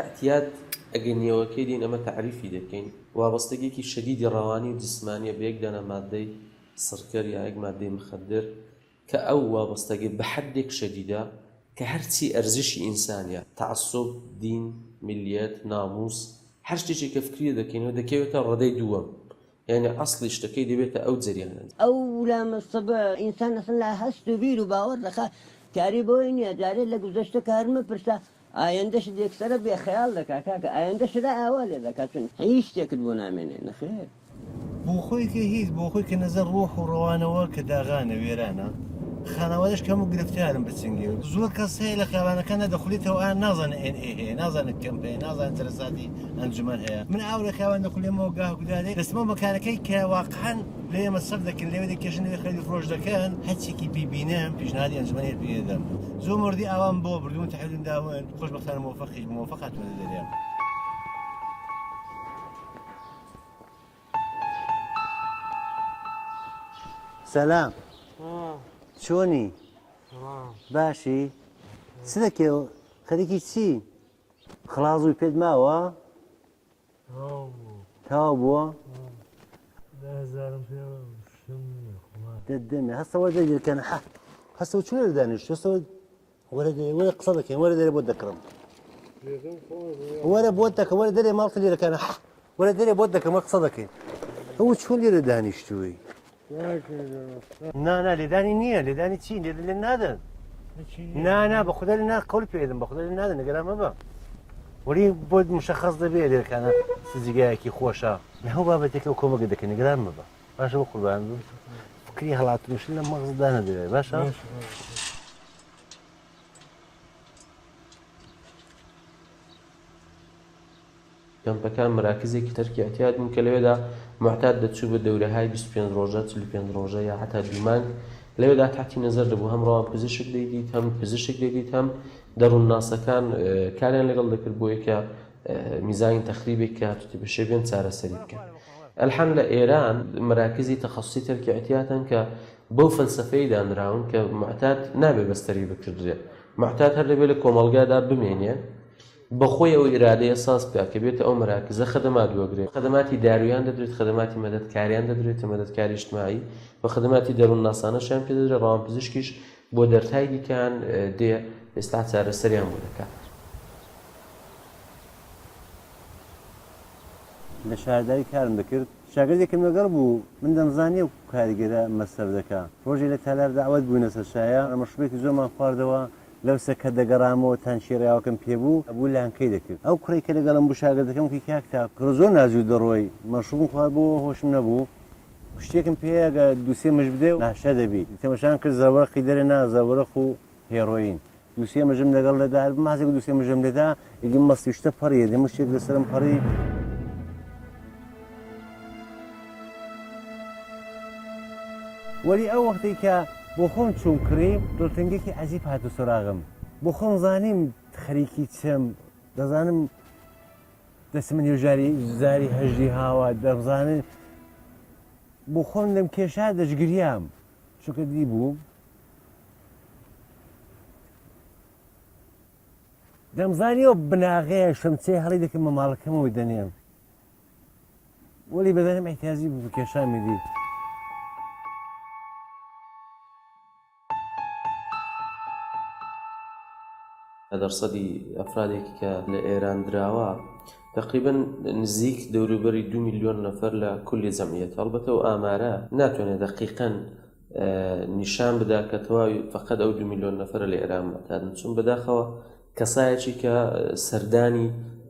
اعتیاد ئەگەنیەوەکەی دین ئەمە تعریفی دەکەین وابەستگیەکی شەدیدی ڕەوانی و جسمانیە بە یەک دانە مادەی سڕکەر یا یەک مادەی مخدر کە ئەو وابەستگی بە حەدێک شەدیدە کە هەرچی ئەرزشی ئینسانیە تعسب دین ملیەت ناموس هەر شتێکی کە فکری دەکەینەوە دەکەوێتە ڕەدەی دووەم يعني أصلي اشتكي دي بيته أو زريانة أو لما الصبع إنسان أصلا هست بيرو باور لخا كاريبوين يا جاري لك وزشت كارم برسا آيندش ديك سر بخيال لك كاك آيندش لا أول لك عشان عيش تكتبونا منين خير بوخوي كهيز بوخوي كنزر روح وروانه وكداغانه ويرانا خانوادش كم گرفتارم بسنگی زور کسی لخوانه کنه دخلیته و آن نازن این ایه نازن کمپی نازن ترسادی انجمن هیا من اول خوان دخلی موقع کداده رسما مکان کی که واقعا ليه مصرف ذاك اللي بدك كشنو يخلي فروج ذاكان هادشي كي بيبينام في جنادي انجمن بيدم زومر دي اوان بو بدون تحليل داوين خوش بختار موفقات من الدنيا سلام شوني؟ باشي سدك خليكي تسي خلاص ويبيد ماوا تاوبوا ددني هسه ولد كان هسه شو الدانش هسه ولد قصدك ولد اللي بودك رم ولا بودك ولد اللي مالك اللي كان ولد اللي بودك ما قصدك هو شو اللي دانش شوي نا لداني نية لداني تشين للنادن نا بخدا لنا قول بيدم بخدا للنادن نقرا ما با ولي بود مشخص دبي اللي كان سزيقاكي خوشا ما هو بابتك لو كوما قدك نقرا ما با باش بقول بان فكري هلات مش لما مغز دانا دبي باشا كان مراكزێکی تەرکی اعتیاد بوون کە لەوێدا معتاد دەچوو بە دەورەهای 25 ڕۆژە 45 ڕۆژە یا حتا دومانگ لەوێدا تحتی نەزەر دەبوو هەم ڕەوان پزیشک دەیدیت هەم پزیشک دەیدیت هەم دەڕون ناسەکان کاریان لەگەڵ دەکرد بۆ یەکە میزانی تەخریبێک کە هاتووتی بە شێوێن چارەسەری بکەن ئەلحەم لە ئێران مراکزی تەخەسوسی تەرکی اعتیادن کە بەو فەلسەفەی دانراون کە معتاد نابێ بەستەری بکردرێت معتاد هەر دەبێت لە کۆمەڵگادا بمێنێ بخوی او اراده اساس بیا که بیت او مراکز خدمات وگرێت خدماتی دارویان دەدرێت خدماتی مەدەتکاریان دەدرێت مەدەتکاری اجتماعی و خدماتی دەروون ناسانەشیان پێ دەدرێت ڕەوان پزیشکیش بۆ دەرتای دیکەیان دێ ئێستا چارەسەریان بۆ دەکات لە شارداری کارم دەکرد شاگردێکم لەگەڵ بوو من دەمزانی و کاریگەرە مەسەر دەکات ڕۆژێ لە تالار داوەت بووینە سەر شایە مەشروبێکی زۆرمان خواردەوە لەو سەکە دەگەڕامەوە تانشێڕیاوەکەم پێبوو ئەبوو لانکەی دەکرد ئەو کوڕی کە لەگەڵم بوو شاگردەکەم کی کاکتا کڕ زۆر نازوو دەڕۆی مەشروبم خوارد بۆ هۆشم نەبوو شتێکم پێیەگە دووسێ مەش بدێ و ناشە دەبی تەمەشان کرد زەوەرەقی دەرێ نا زەوەرەق و هێڕۆین دووسێ مەژم لەگەڵ لەدا مازێک دووسێ مەژم لێدا ئیگە مەستی شتە پەڕیە دێمە شتێک لەسەرم پەڕی وەلی ئەو وەختەی کە بۆ خۆم چوم کڕی دڵتەنگێکی عەجیب هاتو سەراغم بۆ خۆم زانیم خەریکی چەم دەزانم دەست من هێژاری زاری هەژی هاوە دەزانم بۆ خۆم لەم کێشا دەشگریام چونکە دی بوو دەمزانیەوە بناغەیە شەمچەی هەڵی دەکەم بە ماڵەکەمەوەی دەنێم وەلی بەدەنم احتیاجی بوو کێشامی دی دەرسەدی ئەفرادێکی کە لە ئێران دراوە تقریبا نزیک دەوروبەری 2 میلیۆن نەفەر لە کولی جەمعیەت هەڵبەتە و ئامارە ناتوانێت دەقیقاً نیشان بدا کە تەواوی فقط ئەو 2 میلیۆن نەفەرە لە ئێران معتادن چون بەداخەوە کەسایەکی کە سەردانی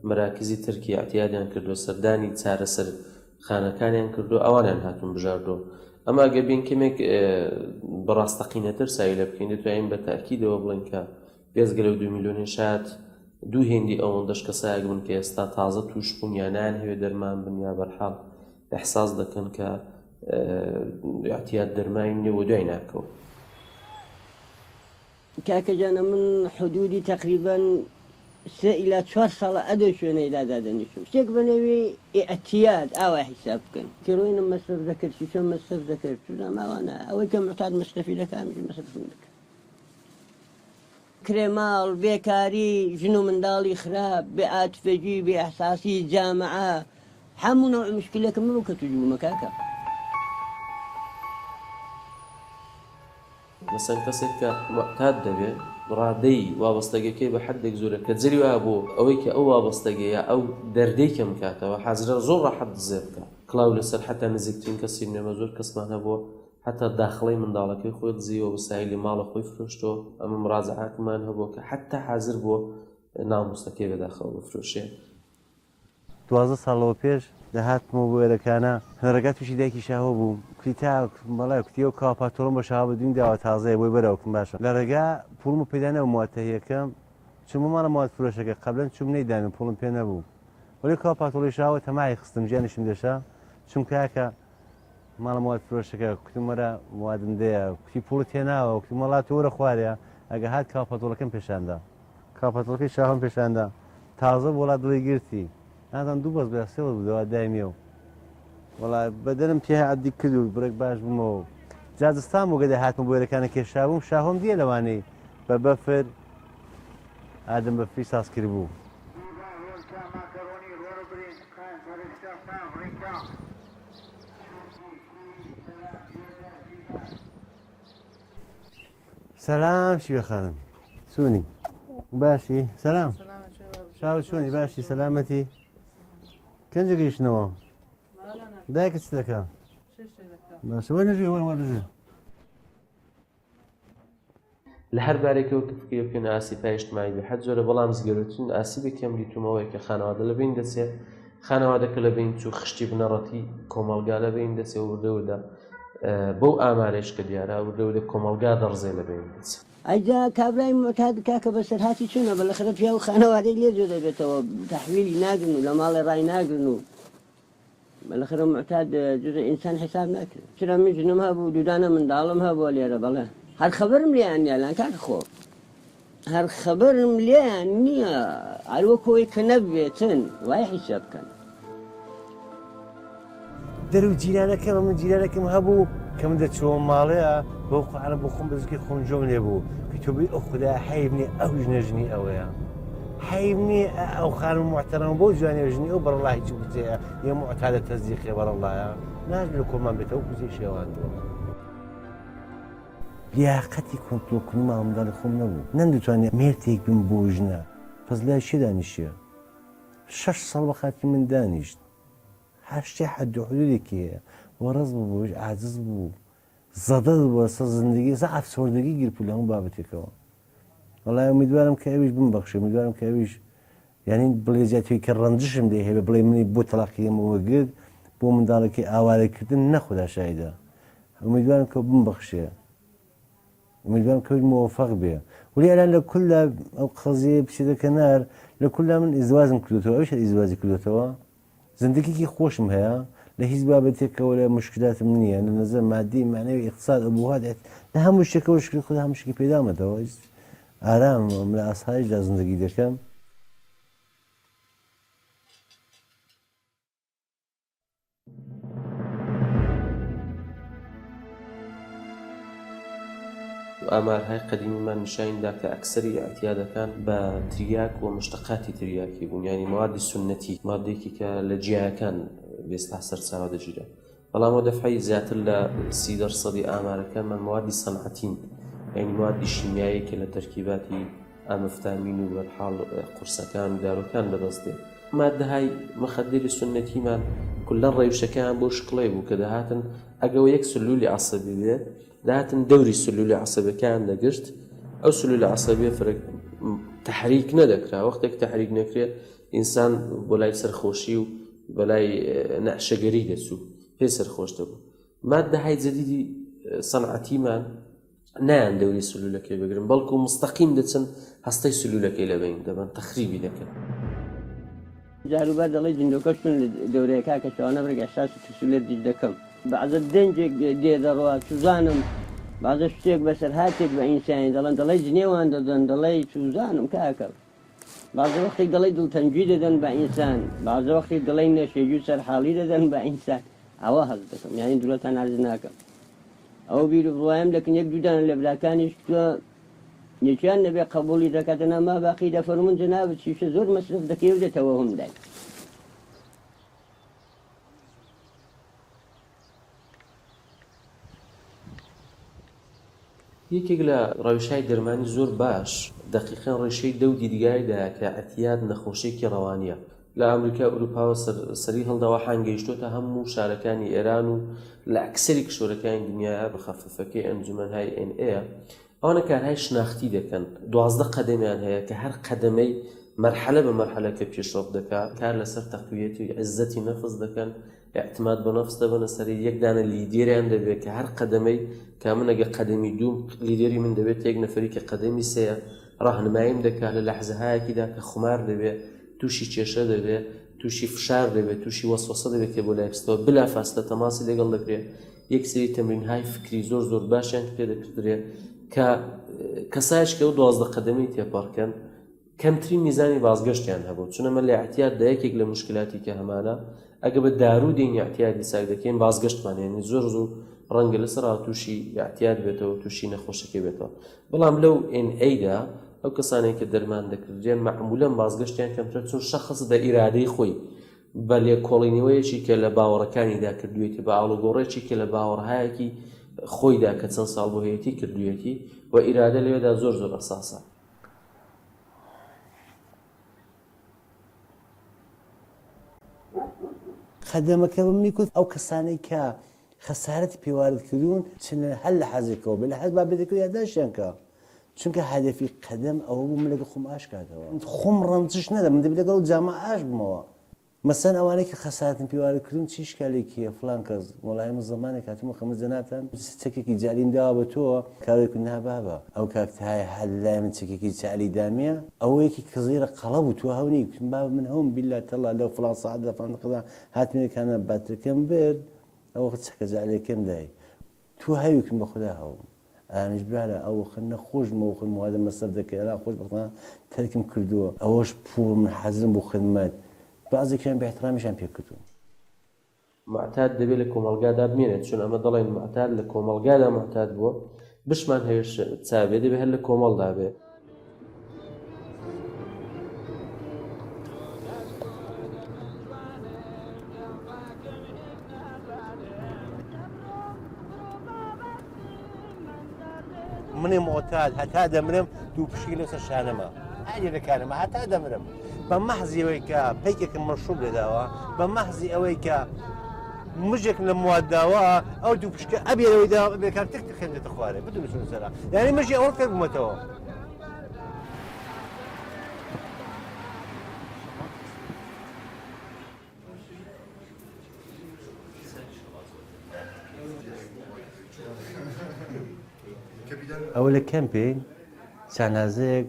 مراکزی تەرکی اعتیادیان کردو سەردانی چارەسەر خانەکانیان کردو ئەوانیان هاتوون بژاردۆ ئەما ئەگە بین کەمێک بەڕاستەقینەتر سایی لە بکەین دەتوانین بە تاکیدەوە بڵێن کە بێزگە لەو 2 میلیۆنی شایەت دوو هێندی ئەوەندەش کەسایەک بوون کە ئێستا تازە توش بوون یا نان هەوێ دەرمان بن یا بەرحاڵ ئەحساس دەکەن کە اعتیاد دەرمانی نییە و دوای ناکەوە کاکەجانە من حدودی تقریبا 3 إلى 4 ساڵە ئەدۆ شوێنە ئیلادا دەنیشم شتێک بەنەوی ئیعتیاد ئاوا حیساب بکەن کێڕۆینە مەسەر دەکرد شیشە مەسەر دەکرد چونە ماوانە ئەوەی کە معتاد مەصرفی دەکات هەمیشه مەسەرفم دەکات كريمال بيكاري جنو من دالي خراب بعاطفجي بإحساسي جامعة حمو نوع مشكلة كم ممكن تجوا مكاكا مثلا کەسێک کە معتاد دەبێت ڕادەی وابەستەگەکەی بە حدێک زۆرە کە جەری وایە بۆ ئەوەی کە ئەو وابەستەگەیە ئەو دەردەی کە بکاتەوە حەزرە زۆر ڕاحەت دزێ بکە کڵاو لەسەر حتا نزیکترین کەسی نێمە زۆر کەسمان هەبووە حتا داخڵەی منداڵەکەی خۆی دزیەوە بە سایلی ماڵە خۆی فرۆشتەوە ئەمە مڕاجعاتمان هەبووە کە حتا حازر بۆ نامۆستەکەی بەداخەوە بفرۆشێ 12 ساڵەوە پێش دەهاتمەوە بۆ وێرەکانە هەنەرەکە تووشی دایکی شاهۆ بوو کوتی تا بەڵای کوتیەوە کاپاتۆڵم بە شاو بە دوین داوە تازەیە بۆی بەرەوەکم باشە لە ڕێگا پوڵم و پێدا نەبوو مواتەهیەکەم چمە ماڵە موات فرۆشەکە قەبلەن چوم نەیدانم پوڵم پێ نەبوو وەلی کاپاتۆڵی شاوە تەمای خستم ژیانشم دێشا چوم کاکە ماڵە موات فرۆشەکە کوتم وەرە موادم دەیە کوتی پوڵت هێناوە وەکتی مەڵات وەرە خوارێ ئەگە هات کاپاتۆڵەکەم پێشاندا کاپاتۆڵەکەی شاهم پێشاندا تازە وڵات دڵی گرتی نازان دوو بەس بە سێوە بوودەوە دایمیە و وڵای بەدەنم پێ عەدی کرد و بڕێک باش بوومەوە جاجستان بۆ گەدە هاتم بۆ وێرەکانە کێشا بووم شاهۆم دیە لەوانەی بە بەفر ئادەم بەفری ساز کرد بوو سەلام شیوە خانم چوونی باشی سەلام شاو چۆنی باشی سەلامەتی کەنجە گەیشتنەوە دایکت چ دەکا باشە وەرنەژێ وەرنەژێ لە هەر بارێکەوە کە فکری بکەین ئاسی پایشتمایی بێ حەت زۆرە بەڵام زگەرتون ئاسی بکەم دیتومەوەی کە خانەوادە لەبین دەچێت خانەوادەکە لەبین چوو خشتی بنەڕەتی کۆمەڵگا لەبین دەچێت و وردەوردا بەو ئامارەش کە دیارە وردەورە کۆمەڵگا دەڕزێ لەبین دەچێت ئەجا کابرای معتاد کاکە بەسەر هاتی چوونە بەلەخرە پیا و خانەوادەی لێ جۆ دەبێتەوە تەحویلی ناگرن و لە ماڵی ڕای ناگرن و بەلەخرە معتاد جزء ئینسان حساب ناکرد چرا من ژنم هەبوو دوودانە منداڵم هەبووە لێرە بەڵێ هەر خەبەرم لێیان نیە لان کاکە خۆ هەر خەبەرم لێیان نییە هەروەکەوەی کە نەبێتن وای حیساب بکەن دەرو جیرانەکەم من جیرانەکەم هەبوو کە من دەچەوە ماڵەیە بۆ قوعانە بۆ خۆم بەزکی خۆم جۆم لێ بوو کە تۆبی ئەو خوددا حەیبنی ئەو ژنەژنی ئەوەیە حەیبنی ئەو خانم محتەرەم بۆ جوانی ژنی ئەو بەڕڵای هیچ بتەیە یە معتادە تەزدیقێ بەڕڵایە ناژ لە کۆمان بێتەوە کوزی شێواندەوە لیاقەتی کۆنترۆلکردنی ماڵمداڵی خۆم نەبوو نەمدەتوانێت مێردێک بم بۆ ژنە پس لای چێ دانیشیە 6 ساڵ بە خاتی من دانیشت هەشتێ حەد و حودودێکی هەیە وەڕز بوو عاجز بوو زەدە بووە سە زندگی سە ئەفسۆردەگی گیرپول لە هەموو بابەتێکەوە وەڵای ئومیدوارم کە ئەویش بمبەخشێ ئومیدوارم کە ئەویش یعنی بڵێ زیاتوی کە ڕەنجشم دێ هەیە بڵێ منی بۆ تەلاقیەمەوە گرت بۆ منداڵێکی ئاوارەکردن نەخدا شایدا ئومیدوارم کە بمبەخشێ ئومیدوارم کە موفق بێ ولی ئەلان لە کوللا ئەو قەزیە بچێتە کەنار لە کوللا من ئیزدواجم کردوتەوە ئەویش ئیزدواجی کردوتەوە زندگیکی خۆشم هەیە لە هیچ بابەتێکەوە لە مشکلاتم نییە لە نەزەر مادی مانەوی اقتصاد ئەبووهات لە هەموو شتێکەوە شکل خۆ هەموو شتێکی پێدامەتەوە ئارام لە ئاسایشدا زندگی دەکەم ئامارهای قەدیمیمان نیشاندا کە ئەکسەری ئەعتیادەکان بە تریاک و مشتەقاتی تریاکی بوون ینی موادی سونەتی مادێکی کە لە جیاکان بێستا سەرچاوە دەژیرە بەڵام ئەو دەفعی زیاتر لە 30% ئامارەکانمان موادی سەنعەتین ینی موادی شیمیایی کە لە تەرکیباتی ئامۆفتامین و بەرحاڵ قورسەکان و داروکان بەدەست دێت مادەهای مەخەدەری سونەتیمان کولەن ڕێوشەکەیان بۆ شکڵێ بوو کە دەهاتن ئەگەوە یەک سلولی عەسەبی بێت دەهاتن دەوری سلولی عەسەبەکان دەگرت ئەو سلولی عەسەبیە تحریک نەدەکرا وەختێک تحریک نەکرێت ئینسان بۆ لای سەرخۆشی و بەلای نەعشەگەری دەچوو پێ سەرخۆش دەبوو مادەهای جەدیدی سەنعەتیمان نایان دەوری سلولەکەی بگرن بەڵکو مستەقیم دەچن هەستەی سلولەکەی لەبین دەبن تەخریبی دەکەن جاروبار دەڵێ زیندۆکەش من لە دەورەیەکا کە شەوانە بڕێک ئەحساس سلولەت دیش دەکەم بەعزە دەنجێک دێ دەڕوا سوزانم بەعزە شتێک بەسەر هاتێک بە ئینسانی دەڵێن دەڵێ جنێوان دەدەن دەڵێ سوزانم کاکە بعضە وەختێک دەڵێ دڵتەنگی دەدەن بە ئینسان بعضە وەختێک دەڵێ نەشێجی و سەرحاڵی دەدەن بە ئینسان ئەوە هەز دەکەم یعنی دوورەتان عەرز ناکەم ئەو بیر و بڵایم دەکەن یەک دوودان لە براکانیش توە نشان نبي قبولي دكاتنا ما باقي دفر من جناب شي زور مصرف دكيو ده توهم داي یەکێک لە ڕەوشای دەرمانی زۆر باش دەقیقەن ڕێشەی دە و دیدگایدا کە ئەتیاد نەخۆشیێکی ڕەوانیە لە ئەمریکا ئوروپاوە سەری هەڵداوە حانگەیشتۆتە هەموو شارەکانی ئێران و لە ئەکسەری کشوەرەکانی دنیاە بە خەفەفەکەی ئەنجومەنهای NA ئەوانە کارهای شناختی دەکەن 12 قەدەمیان هەیە کە هەر قەدەمەی مەرحەلە بە مەرحەلەکە پێشڕۆ دەکات کار لەسەر تەقویەتی و عزەتی نەفس دەکەن اعتماد بە نەفس دەبنە سەری یەک دانە لیدێریان دەبێت کە هەر قەدەمەی کامن ئەگە قەدەمی دووم لیدێری من دەبێت یەک نەفەری کە قەدەمی سەیە ڕاهنماییم دەکات لە لەحزەهایەکیدا کە خومار دەبێت تووشی کێشە دەبێت تووشی فشار دەبێت تووشی وەسوەسە دەبێت کە بۆ لای بستەوە بلافاستە تەماسی لەگەڵ دەکرێت یەک سری تەمرینهای فکری زۆر زۆر باشیان پێ دەکردرێت کە کەسایش کە و 12 قەدەمی تێپەڕکەن کەمترین میزانی بازگەشتیان هەبوو چونە مە لە احتیاط دا یەکێک لە مشکلاتی کە هەمانە ئەگە بە دارو دێنی احتیاطی ساک دەکەین بازگەشتمان هێنی زۆر زۆر ڕەنگە لەسەر تووشی احتیاط بێتەوە تووشی نەخۆشەکە بێتەوە بەڵام لەو NA دا ئەو کەسانێک کە دەرمان دەکردێن معمولاً بازگەشتیان کەمترە چون شەخص بە ئیرادەی خۆی بە لێکۆڵینەوەیەکی کە لە باوەڕەکانیدا کردوێتی بە ئاڵوگۆڕێکی کە لە باوەڕهایەکی خۆیدا کە چەند ساڵ بۆ هەیەتی کردوێتی و ئیرادە لەوێدا زۆر زۆر ئەساسە خەدەمەکە منی کوت ئەو کەسانەی کە خەسارەتی پێوارد کردوون چنە هەر لە حەزێکەوە بێ لە حەز با بێتەکە یادداشیانکە چونکە هەدەفی قەدەم ئەوە بوو من لەگە خۆم ئاشکاتەوە خۆم ڕەنجش نەدە من دەبێت لەگەڵ جامە ئاش بمەوە مەسەن ئەوانەی کە خەسارەتم پێوارد کردوون چی شکالێکیە فڵان کەس وەڵای من زەمانێک هاتوومە خەمە جەناتان چەکێکی جاریم داوە بە تۆ کارێک نابابە ئەو کاکتهای هەر لای من چەکێکی چالی دامێ ئەوەیەکی کزیرە قەڵە بوو تۆ هەونی بابە من هەوم بیللا تەڵا لەو فڵان سەعاتدا فڵانقەدا هاتمێکانە باترەکەم برد ئەوە چەکە جارێکم دای تۆ هەویکم بە خوددا هەوم ئانیش برارە ئەو خەنە خۆشمەوە خۆم وادە مەسەر دەکەێرا خۆش بەڵام تەرکم کردووە ئەوەش پوڵ من حەزم بۆ خدمەت بعضێکیان بە احترامیشان پێ کردوون معتاد دەبێت لە کۆمەڵگادا بمێنێت چون ئەمە دەڵێن معتاد لە کۆمەڵگادا معتاد بووە بشمان هەیەش چاوێ دەبێت هەر لە کۆمەڵدا بێت منی معتاد هەتا دەمرم دوو پشکی لەسەر شانەمە ئالی دەکانمە هەتا دەمرم بە مەحزی ئەوەی کە پەیکێکم مەشروب لێداوە بە مەحزی ئەوەی کە مژێک لە موادداوە ئەو دوو پشکە ئەبێەوەی دا بێکار تێک تخێنێتە خوارێ بدون چون سەرا یعنی مژی ئەوە کرد بوومەتەوە ئەوە لە کەمپین چانازەیەک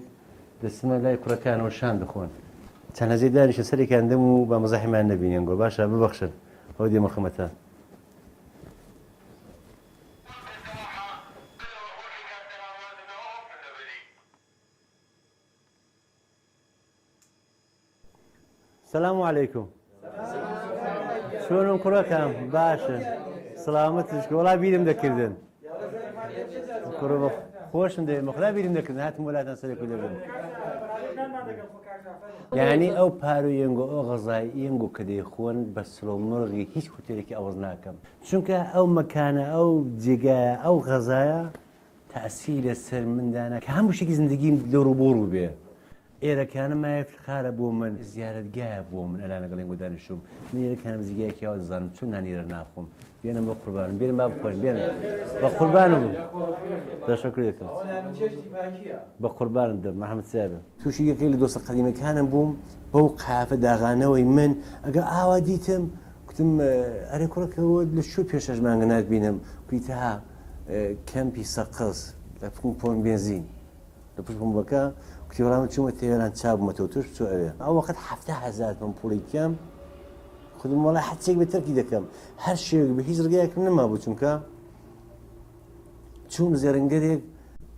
دەستمە لای کوڕەکانەوە شان دەخۆن چانازەی دانیشە سەرێکیان دەم و بە مەزاحیمان نەبینێن گۆ باشە ببەخشن ئەو دێمە خەمەتان سەلام عەلەیکوم چۆنم کوڕەکەم باشن سەلامەتش وەڵا بیرم دەکردن کوڕە خۆشم دەوێت مەخدا بیرم دەکردن هاتم وڵاتان سەرێک لەبن یعنی ئەو پارو یەنگۆ ئەو غەزای یەنگۆ کە دەیخۆن بە سڵۆمڕغی هیچ کوتێرێکی ئەوەز ناکەم چونکە ئەو مەکانە ئەو جێگایە ئەو غەزایە تەئسیرە سەر مندانە کە هەموو شتێکی زندگیم لەڕووبۆڕوو بێ ئێرەکانە مای افتخارە بۆ من زیارەتگایە بۆ من ئەلا لەگەڵ گۆ دانیشتوم من ئێرەکانم زیگایەکیەوە دەزانم چون نانیرە ناخۆم بێنم بە قوربانم بێنم با بخۆین بێنم بە قوربانم دەشەکرێتم بە قوربانم دەم محەممەد سیابە تووشی یەکەی لە دۆستە قەدیمەکانم بووم بەو قافە داغانەوەی من ئەگە ئاوا دیتم کوتم ئەرێ کوڕەکەەوە لە شو پێشەش مانگە ناتبینم کویتەها کەمپی سەقز لە پۆن بێنزین لە پشت بۆمبەکە کوتیوەڵامە چوومە تێوێران چابوومەتەوە توش چۆ ئەوێ ئەو وەقت 7,000 من پوڵی کەم خودم وڵای حەچێک بە تەرکی دەکەم هەر شێوێک بە هیچ ڕگایەکم نەما بوو چونکە چوون زێڕنگەرێک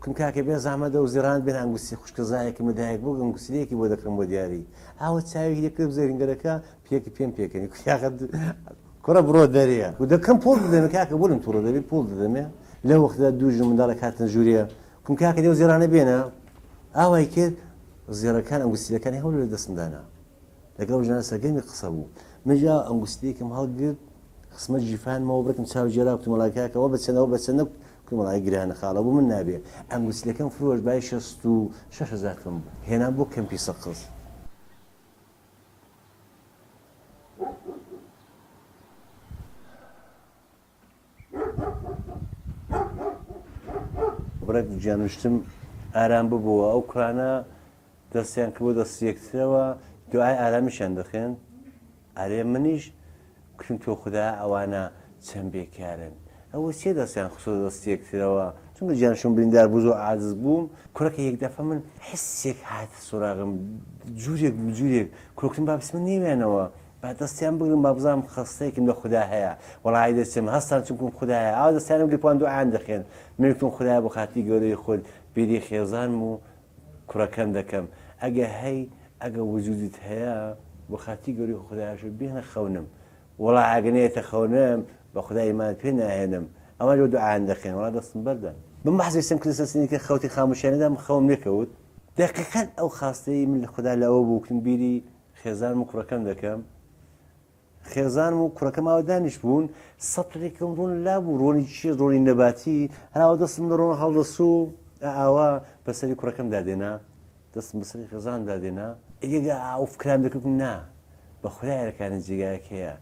کم کاکە بێ زەحمەتە و زێڕان بێن ئەنگوستی خوشکەزایەکی مەدایەک بۆ ئەنگوستیلەیەکی بۆ دەکەم بۆ دیاری ئاوە چاوێکی دەکرد زێڕنگەرەکە پێکی پێم پێکەنی کوڕە بڕۆ دەرەیە و دەکەم پۆڵ دەدەمێ کاکە بۆرم تووڕە دەبێت پۆڵ دەدەمێ لەو وەختدا دوو ژ منداڵە کاتن ژووریە کم کاکە دێ و زێڕانە بێنە ئاوای کرد زێڕەکان ئەنگوستیلەکانی هەوڵ لە دەستمدانا لەگەڵ ژانە سەرگەمی قسە بوو منجا ئەنگوستیەکەم هەڵگرت خسمە جیفانمەوە بڕکم چاو جێرا کوتمەڵاکەکەەوە بچەنەوە بەچەنە کوتمەڵای گرانە خاڵە بوو من نابێ ئەنگوستیلەکەم فرۆش بای 66,000 بوو هێنام بۆ کەمپی سەقز بڕێک گیانوشتم ئارام ببووە ئەو کوانە دەستیان کردبوو دەست یەکترەوە دوای ئارامیشیان دەخێن ئارێ منیش کتم تۆ خوددا ئەوانە چەند بێکارن ئەوە چێ دەستیان خسۆ دەست یەکترەوە چونکە گیانشم بریندار بوو زۆر عاجز بووم کوڕەکە یەکدەفە من حسێک هاتە سۆراغم جوورێک کوڕکتم بابس من نێوێنەوە با دەستیان بگرم با بزانم خەستەیەکم لە خوددا هەیە وەڵای دەچم هەستان چونکم خوددایە ئاوا دەستیانم گرپوان دوعاان دەخێن منکتم خوددای بۆ خاتی گەورەی خۆت بیری خێزانم و کوڕەکەم دەکەم ئەگە هەی ئەگە وجودیت هەیە بۆ خاتی گەوری خوددایش بێنە خەونم وەڵا ئاگەنێتە خەونم بە خودای ئیمان پێ ناهێنم ئەمە لەو دوعاان دەخێن وڵا دەستم بەردە بم بەحزی سم کلسەسینیکە خەوتی خاموشیانەدا خەوم نەکەوت دقیقەن ئەو خاستەی من لە خوددا لەوە بووکتم بیری خێزانم و کوڕەکەم دەکەم خێزانم و کوڕەکەم ئاوا دانیش بوون سەترێکم ڕوون لابوو ڕۆنی چی ڕۆنی نەباتی هەراوە دەستم لە ڕۆن هەڵدەسوو ئاوا بەسەری کوڕەکەم دادێنا دەستم بەسەری خێزان دادێنا ئێگە ئاو فکرام دەکردم نا بە خودایەکانی جێگایەک هەیە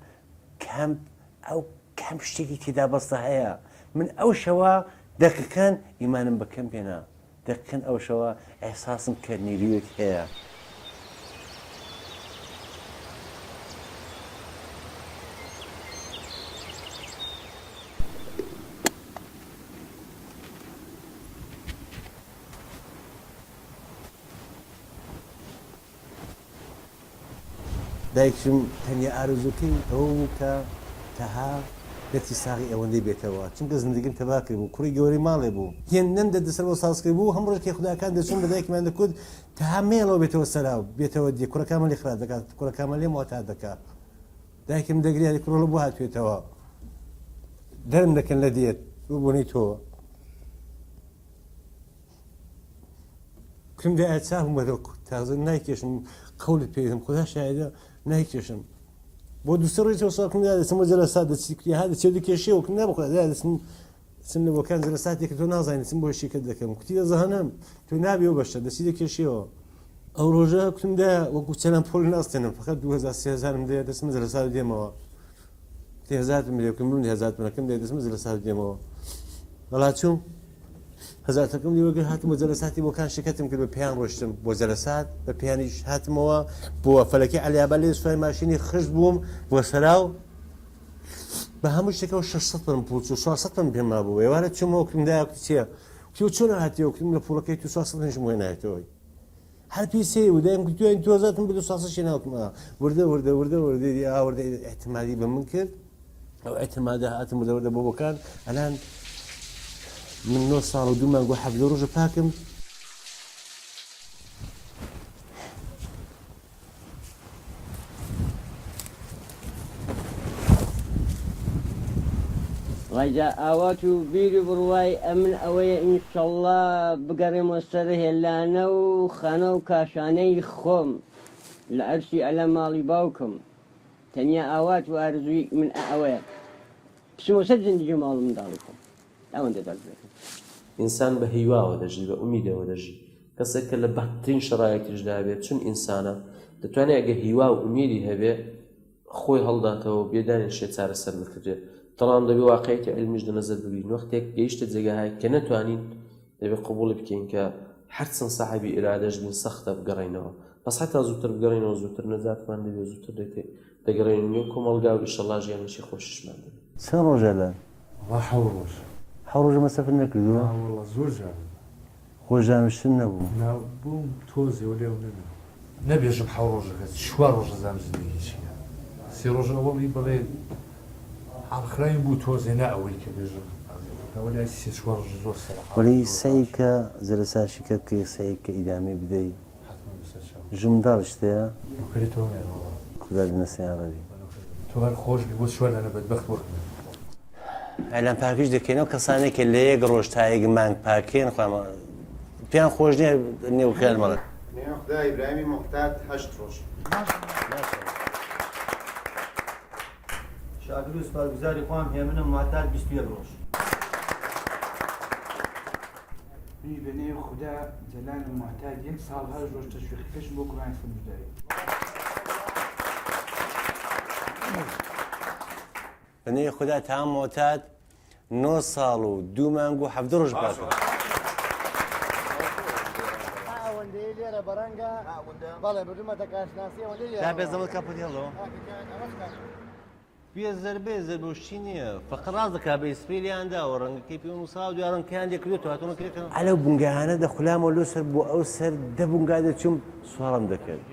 کەمپ ئەو کەم شتێکی تێدا بەستە هەیە من ئەو شەوە دەقیقەن ئیمانم بە کەم پێنا دەقیقەن ئەو شەوە ئەحساسم کە نیرویەک هەیە دایکم تەنیا ئارزووکەی ئەوە بوو کە تەها دەتی ساغی ئەوەندەی بێتەوە چونکە زندگیم تەبا کرد بوو کوڕی گەوری ماڵێ بوو هێندەم دەسەر بۆ ساز کرد بوو هەم ڕۆژێکی خوداکان دەچون بە دایکمان دەکوت تەها مێڵەوە بێتەوە سەراو بێتەوە دی کوڕەکەمە لێ خراپ دەکات کوڕەکەمە لێ مۆتا دەکات دایکم دەگریاری کوڕۆڵە بۆ هاتوێتەوە دەرم دەکەن لە دێت بوونی تۆ کم دای چاهم بەدە تازە نایکێشم قەولت پێدەم خدا شایدە نایکێشم بۆ دووسە ڕێیەوە ساکم دەچم بۆ جەلەسات دەچی هادە چێ کێشەوە نابخۆ دەچم لە بۆکان جەلەساتێکە تۆ نازانیت چم بۆ شیکت دەکەم کوتی دەزانم تۆ نابێ و بەشە دەچی دەکێشەوە ئەو ڕۆژە کوتمدا وەکو چەند پۆل ناستێنم فقط 2030 دێ دەچم جەلەسات دێمەوە 1000 میلیۆکم بوون 1000 منەکەم دێ دەچم جەلەسات دێمەوە وەڵا چوم هەزارتەکەم دیوەگەر هاتم بۆ جەلەساتی بۆکان شکەتم کرد بە پێیان ڕۆشتم بۆ جەلەسات بە پیانیش هاتمەوە بۆ فەلەکی عەلیابە لێ سوپای ماشینی خشت بووم بۆ سەراو بە هەموو شتێکەوە 600 پوڵ 600 پێم مابوو ئێوارە چوومەوە کردمدایە چییە کیو چۆن هاتیەوە کردم لە پوڵەکەی تو 600 بۆ نایەتەوەی هەر پیسێ و دایم کردوین 2000 بە 200 ناوتمە وردە ئاوردە ئەحتیمالی بە من کرد ئەو ئەحتیمادە هاتم وردە بۆ بۆکان ئەلان من 9 ساڵ و 2 مانگ و 7 ڕۆژە پاکم ڕایجا ئاوات و بیری بڕوای ئەمن ئەوەیە ئینشەڵڵا بگەڕێمە سەر هێلانە و خانە و کاشانەی خۆم لە ئەرسی ئەلە ماڵی باوکم تەنیا ئاوات و ئارزووی من ئەوەیە بچمە سەر زندگی ماڵ منداڵی خۆم ئەوەندە دەڵێت ئینسان بە هیواوە دەژی بە ئومیدەوە دەژی کەسێک کە لە بەترین شەڕایەتیشدا بێت چون ئینسانە دەتوانێت ئەگە هیوا و ئومیدی هەبێ خۆی هەڵداتەوە بێدانێشێ چارەسەر بکرێت تەڵام دەبێ واقعیەتی علمیش دەنەزەر ببین وەختێک گەیشتە جێگەهای کە نەتوانین دەبێت قبوڵ بکەین کە هەرچەند ساحەبی ئیرادەش بین سەختە بگەڕێنەوە بەس هەتا زووتر بگەڕێنەوە زووتر نەجاتمان دەبێت زووتر دەگەڕێنەوە کۆمەڵگا و ئینشەڵڵا ژیانێکی خۆشیشمان دەبێت چەند ڕۆژە لە حەوت ڕۆژ حەوت ڕۆژە مەسەفر نەکردووە وەڵڵا زۆر جار خۆشدانشتن نەبوو بووم تۆزیەوە لێو نەبێژم حەوت ڕۆژەکە چوار ڕۆژە زانم زندگی چیە سێ ڕۆژە ئەوەڵی بڵێ ئاخراین بوو تۆزێ نە ئەوەی کە بێژم ئەوەلای سێ چوار ڕۆژە زۆر سەرحاڵ وەلی سەیکە جەلەساشی کە بکەی سەیکە ئیدامی بدەی ژمداڵ شتەیە کردێتەوە خدا نەسیارەوی تۆ هەر خۆش بی بۆ چوار لەنە بەدبەخت وەرد ئەلان پاکیش دەکەینەوە کەسانێکە لە یەک ڕۆژ تا یەک مانگ پاکێن پێیان خۆش نییە نێوکیان مەڵێت نێو خدای ئیبراهیمی محتات 8 ڕۆژ شاکر و سپاسگوزاری خۆم هێمنم معتاد 21 ڕۆژ منی بە نێو خوددا جەلال و معتاد 1 ساڵ هەر ڕۆژ تەشویقەکەشم بۆ قورئانی فەرمووداری بەنێ خوددا تا معتاد 9 ساڵ و 2 مانگ و 7 ڕۆژ باش ئەوەندەی لێرە بەڕەنگە بەڵێ بردومەتە کارشناسی ئەوەندەی تا بێزەمت کاپۆتێڵەوە بێزەر بێزەر بۆشتی نییە فەقەت ڕاز دەکا بە ئیسپێلیاندا و ڕەنگەکەی پێ نووسا و دیارڕەنکەیان دێکردێتەوە هاتوونەکرێتەوە ئەلە بونگاهانە دەخولامەوە لەسەر بۆ ئەو سەر دە بونگا دەچوم سوارم دەکرد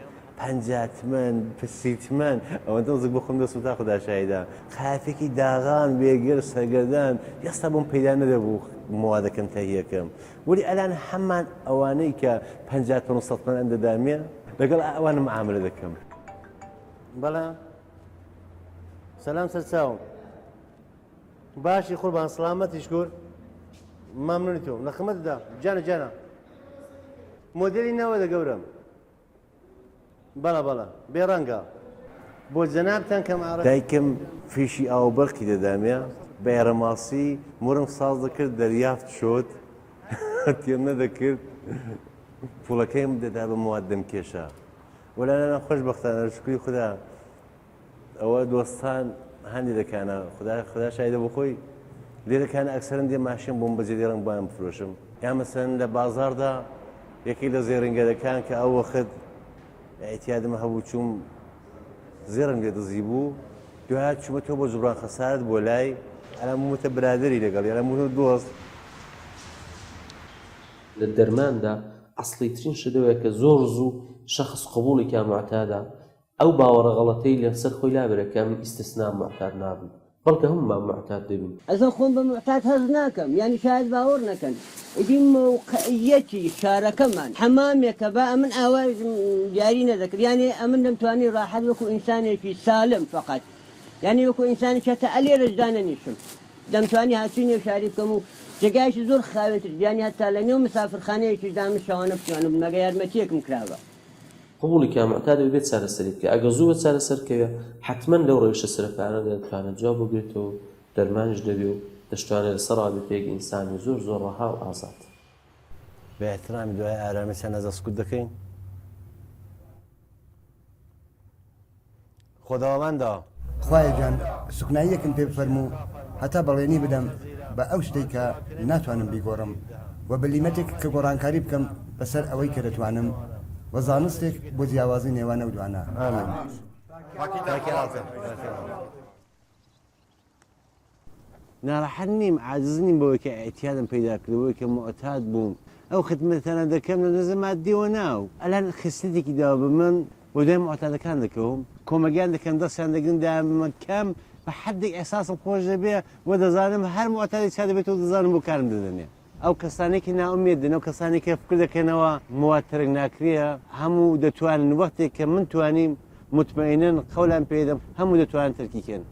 50 تمەن 30 تمەن ئەوەندە زگ بۆ خۆم دەستم تا خوددا شایدا قایەفێکی داغان بێگەر سەرگەردان ئێستا بۆم پەیدا نەدەبوو موادەکەم تەهیەکەم وەلی ئەلان هەمان ئەوانەی کە 50 تمەن و 100 تمەن ئەندەدامێ لەگەڵ ئەوانم معاملە دەکەم بەڵێ سلام سەرچاوم باشی قوربان سلامەتی شکر مەمنونی تۆ لە خزمەتدا جانە جانە مۆدێلی ناوەدە گەورم بەڵە بەڵە بێڕەنگە بۆ جەنابتان کەم دایکم فیشی ئاوبەرقی دەدامێ بە ئێرەماسی مرم ساز دەکرد دەریافت شۆت تێم نەدەکرد پوڵەکەیم دەدا بە موادەم کێشە وەلایەنە خۆشبەختانە شکری خوددا ئەوە دۆستان هەندی دەکانە خوددا شایدە بۆ خۆی لێرەکانە ئەکسەرن دێ ماشین بۆم بەجێ ڕنگ بۆیان بفرۆشم یا مەسەن لە بازاردا یەکەی لە زێڕنگەرەکان کە ئەو وەخت ئەتیادم هەبوو چوم زێڕنگ لێ دزی بوو دوای چوومە تۆ بۆ جوبران خەسارت بۆ لای ئەلام وتە برادری لەگەڵ ئەلام وتە دۆست لە دەرماندا ئەسڵی ترین شدەوەیە کە زۆر زوو شەخص قبوڵی کا معتادا ئەو باوەڕە غەڵەتەی لەسەر خۆی لابرەکە من ئیستثنا معتاد نابن بەڵکە هەمومان معتاد دەبین ئەزە خۆم بە معتاد هەز ناکەم یعنی شاید باوەڕ نەکەن ئیدی موقعیەتی شارەکەمان حەمامێکە با ئەمن ئاوای دیاری نەدەکرد یعنی ئەمن دەمتوانی ڕاحەت وەکو ئینسانێکی سالم فقط یعنی وەکو ئینسانێکی هەتا ئەلێرەشدا نەنیشم دەمتوانی هاتوونێ شاری بکەم و جێگایشی زۆر خاوێتر یعنی هەتا لە نێو مسافرخانەیەکیشدا من شەوانە بتوانم مەگە یارمەتیەکم کراوە قبوڵی کا معتادە بێت چارەسەری بکە ئەگە زوو بە چارەسەرکەوێ حتمما لەو ڕێوشە سەرەکانە دەتوانێت جواب بگرێتەوە دەرمانش دەبێ و دەشتوانێت لەسەر رابطەیەک ئینسانی زۆر زۆر ڕەها و ئازاد بە احترامی دوای ئارامی چەند ئەزە سکوت دەکەین خۆداوەمەندە خوایە گیان سوکناییەکم پێ بفەرموو هەتا بەڵێنی بدەم بە ئەو شتێک کە ناتوانم بیگۆڕم و بە لیمەتێک کە گۆڕانکاری بکەم بەسەر ئەوەی کە دەتوانم و زانستێک بۆ جیاوازی نێوانە و دوانە ناڕەحەت نیم عاجز نیم بەوەی کە ئەتیادم پەیدا کردەوەی کە معتاد بووم ئەو خدمەتانە دەکەم لە نەزە مادیەوە ناو ئەلان خستێکی داوە بە من بۆ دوای معتادەکان دەکەوم کۆمەگیان دەکەم دەستیان دەگرن دامەکەم بە حدێک ئێساسم خۆش دەبێ و دەزانم هەر معتادی چا دەبێت و دەزانم بۆ کارم دەدەنێ ئەو کەسانێکی ناومێدن ئەو کەسانی کە فکر دەکەنەوە مواد تەرک ناکرێە هەموو دەتوانن وەختێک کە من توانیم مطمئنن قەولان پێدەم هەموو دەتوانن تەرکیکەن